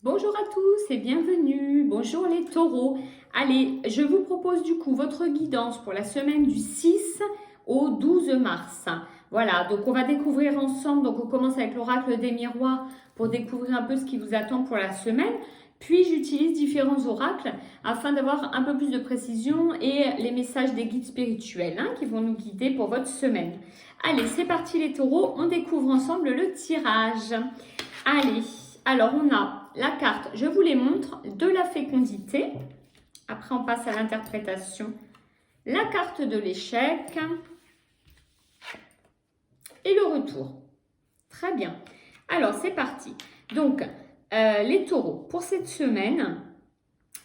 Bonjour à tous et bienvenue. Bonjour les taureaux. Allez, je vous propose du coup votre guidance pour la semaine du 6 au 12 mars. Voilà, donc on va découvrir ensemble, donc on commence avec l'oracle des miroirs pour découvrir un peu ce qui vous attend pour la semaine. Puis j'utilise différents oracles afin d'avoir un peu plus de précision et les messages des guides spirituels qui vont nous guider pour votre semaine. Allez, c'est parti les taureaux, on découvre ensemble le tirage. Allez, alors on a la carte, je vous les montre, de la fécondité. Après, on passe à l'interprétation. La carte de l'échec et le retour. Très bien. Alors, c'est parti. Donc, les taureaux, pour cette semaine,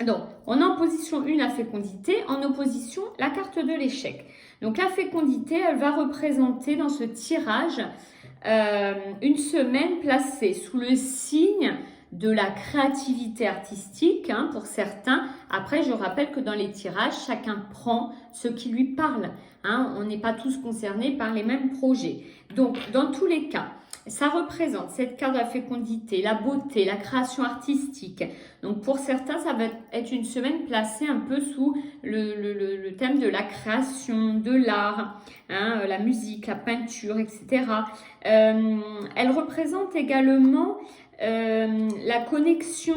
donc, on a en position 1 la fécondité, en opposition la carte de l'échec. Donc, la fécondité, elle va représenter dans ce tirage une semaine placée sous le signe de la créativité artistique pour certains. Après, je rappelle que dans les tirages, chacun prend ce qui lui parle. On n'est pas tous concernés par les mêmes projets. Donc, dans tous les cas, ça représente cette carte de la fécondité, la beauté, la création artistique. Donc, pour certains, ça va être une semaine placée un peu sous le thème de la création, de l'art, la musique, la peinture, etc. Elle représente également la connexion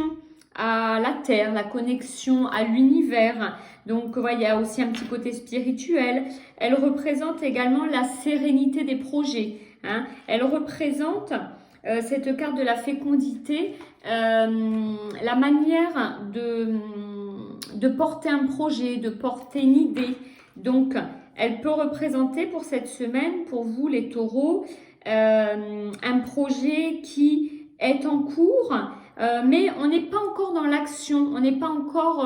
à la terre, la connexion à l'univers. Donc, il y a aussi un petit côté spirituel. Elle représente également la sérénité des projets. Elle représente cette carte de la fécondité, la manière de porter un projet, de porter une idée. Donc, elle peut représenter pour cette semaine, pour vous les taureaux, un projet qui est en cours, mais on n'est pas encore dans l'action, on n'est pas encore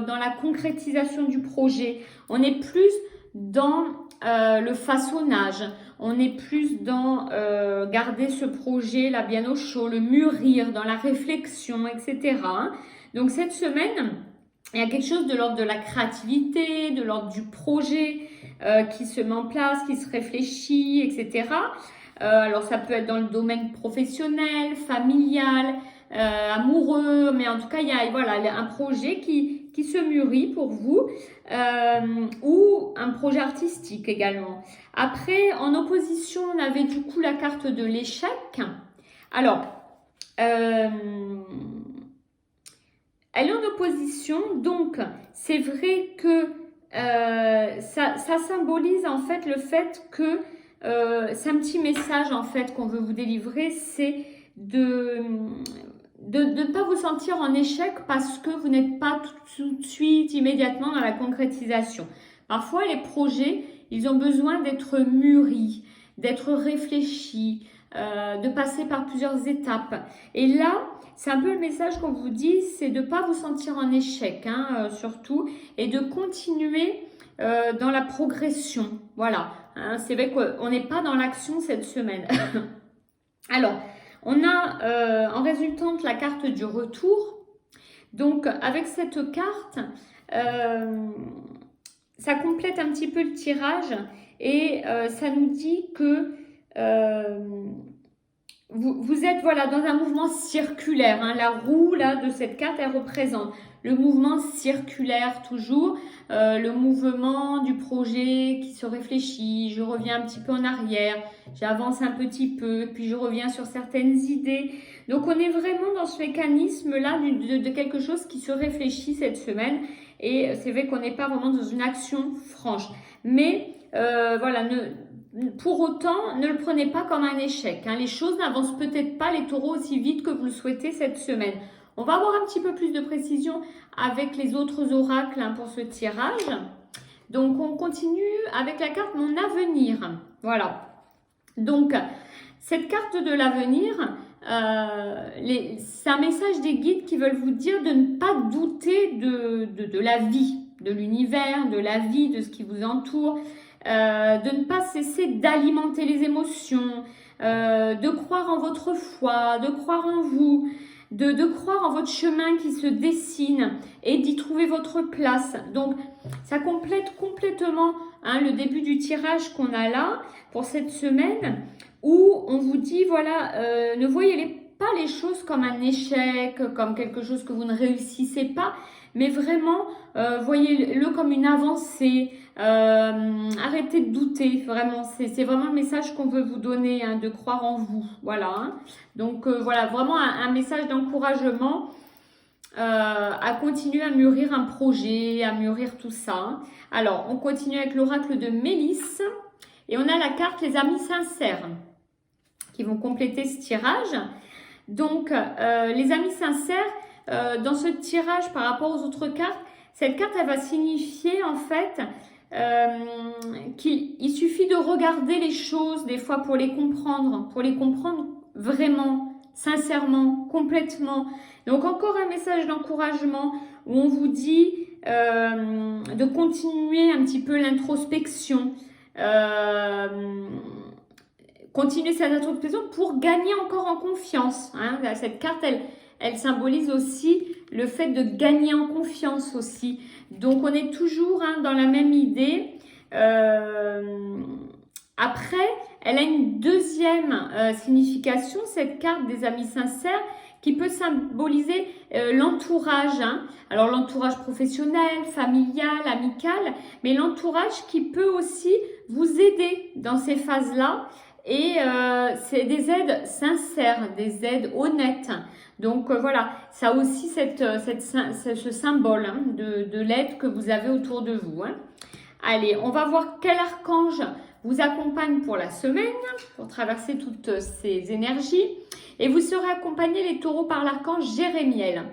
dans la concrétisation du projet. On est plus dans le façonnage, on est plus dans garder ce projet là bien au chaud, le mûrir, dans la réflexion, etc. Donc cette semaine, il y a quelque chose de l'ordre de la créativité, de l'ordre du projet qui se met en place, qui se réfléchit, etc. Alors ça peut être dans le domaine professionnel, familial, amoureux, mais en tout cas il y a un projet qui se mûrit pour vous ou un projet artistique également. Après, en opposition, on avait du coup la carte de l'échec. Alors, elle est en opposition, donc c'est vrai que ça symbolise en fait le fait que c'est un petit message en fait qu'on veut vous délivrer, c'est de ne pas vous sentir en échec parce que vous n'êtes pas tout de suite, immédiatement dans la concrétisation. Parfois, les projets, ils ont besoin d'être mûris, d'être réfléchis, de passer par plusieurs étapes. Et là, c'est un peu le message qu'on vous dit, c'est de ne pas vous sentir en échec, surtout, et de continuer dans la progression. Voilà, c'est vrai qu'on n'est pas dans l'action cette semaine. Alors, on a en résultante la carte du retour. Donc, avec cette carte, ça complète un petit peu le tirage et ça nous dit que vous êtes dans un mouvement circulaire. La roue là, de cette carte, elle représente le mouvement circulaire toujours, le mouvement du projet qui se réfléchit, je reviens un petit peu en arrière, j'avance un petit peu, puis je reviens sur certaines idées. Donc on est vraiment dans ce mécanisme-là de quelque chose qui se réfléchit cette semaine et c'est vrai qu'on n'est pas vraiment dans une action franche. Mais pour autant, ne le prenez pas comme un échec. Les choses n'avancent peut-être pas les taureaux aussi vite que vous le souhaitez cette semaine. On va avoir un petit peu plus de précision avec les autres oracles pour ce tirage. Donc, on continue avec la carte Mon Avenir. Voilà. Donc, cette carte de l'avenir, c'est un message des guides qui veulent vous dire de ne pas douter de la vie, de l'univers, de la vie, de ce qui vous entoure. De ne pas cesser d'alimenter les émotions, de croire en votre foi, de croire en vous, de croire en votre chemin qui se dessine et d'y trouver votre place. Donc, ça complète complètement le début du tirage qu'on a là pour cette semaine où on vous dit, ne voyez pas les choses comme comme un échec, comme quelque chose que vous ne réussissez pas, mais vraiment, voyez-le comme une avancée. Arrêtez de douter, vraiment, c'est vraiment le message qu'on veut vous donner, hein, de croire en vous. Voilà. Hein. Donc, voilà, vraiment un message d'encouragement à continuer à mûrir un projet, à mûrir tout ça. Hein. Alors, on continue avec l'oracle de Mélisse et on a la carte les amis sincères qui vont compléter ce tirage. Donc, les amis sincères, dans ce tirage par rapport aux autres cartes, cette carte, elle va signifier en fait qu'il suffit de regarder les choses des fois pour les comprendre vraiment, sincèrement, complètement. Donc, encore un message d'encouragement où on vous dit de continuer un petit peu l'introspection. Continuer cette introspection pour gagner encore en confiance. Hein. Cette carte, elle symbolise aussi le fait de gagner en confiance aussi. Donc, on est toujours dans la même idée. Après, elle a une deuxième signification, cette carte des amis sincères, qui peut symboliser l'entourage. Hein. Alors, l'entourage professionnel, familial, amical, mais l'entourage qui peut aussi vous aider dans ces phases-là. Et c'est des aides sincères, des aides honnêtes. Donc voilà, ça a aussi ce symbole hein, de l'aide que vous avez autour de vous. Hein. Allez, on va voir quel archange vous accompagne pour la semaine, pour traverser toutes ces énergies. Et vous serez accompagnés les taureaux par l'archange Jérémiel.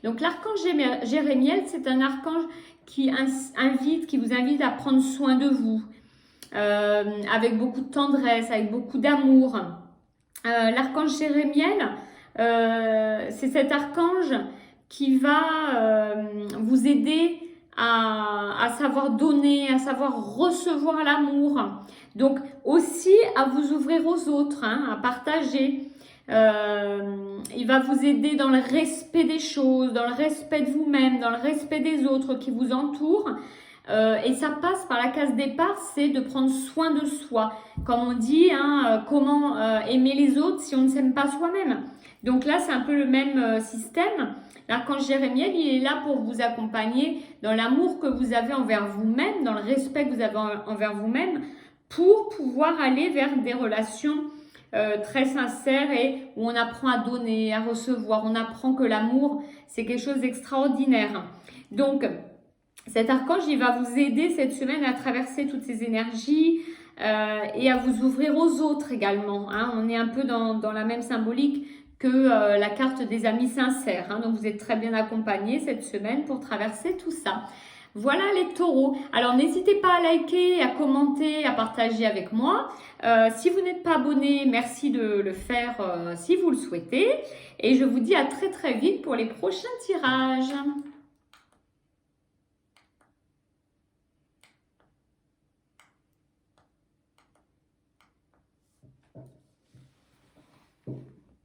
Donc l'archange Jérémiel, c'est un archange qui vous invite à prendre soin de vous. Avec beaucoup de tendresse, avec beaucoup d'amour. L'archange Jérémiel, c'est cet archange qui va vous aider à savoir donner, à savoir recevoir l'amour. Donc aussi à vous ouvrir aux autres, hein, à partager. Il va vous aider dans le respect des choses, dans le respect de vous-même, dans le respect des autres qui vous entourent. Et ça passe par la case départ, c'est de prendre soin de soi. Comme on dit, hein, comment aimer les autres si on ne s'aime pas soi-même. Donc là, c'est un peu le même système. L'archange Jérémiel, il est là pour vous accompagner dans l'amour que vous avez envers vous-même, dans le respect que vous avez envers vous-même, pour pouvoir aller vers des relations très sincères et où on apprend à donner, à recevoir. On apprend que l'amour, c'est quelque chose d'extraordinaire. Donc, cet archange, il va vous aider cette semaine à traverser toutes ces énergies et à vous ouvrir aux autres également. Hein. On est un peu dans la même symbolique que la carte des amis sincères. Hein. Donc, vous êtes très bien accompagnés cette semaine pour traverser tout ça. Voilà les taureaux. Alors, n'hésitez pas à liker, à commenter, à partager avec moi. Si vous n'êtes pas abonné, merci de le faire si vous le souhaitez. Et je vous dis à très très vite pour les prochains tirages.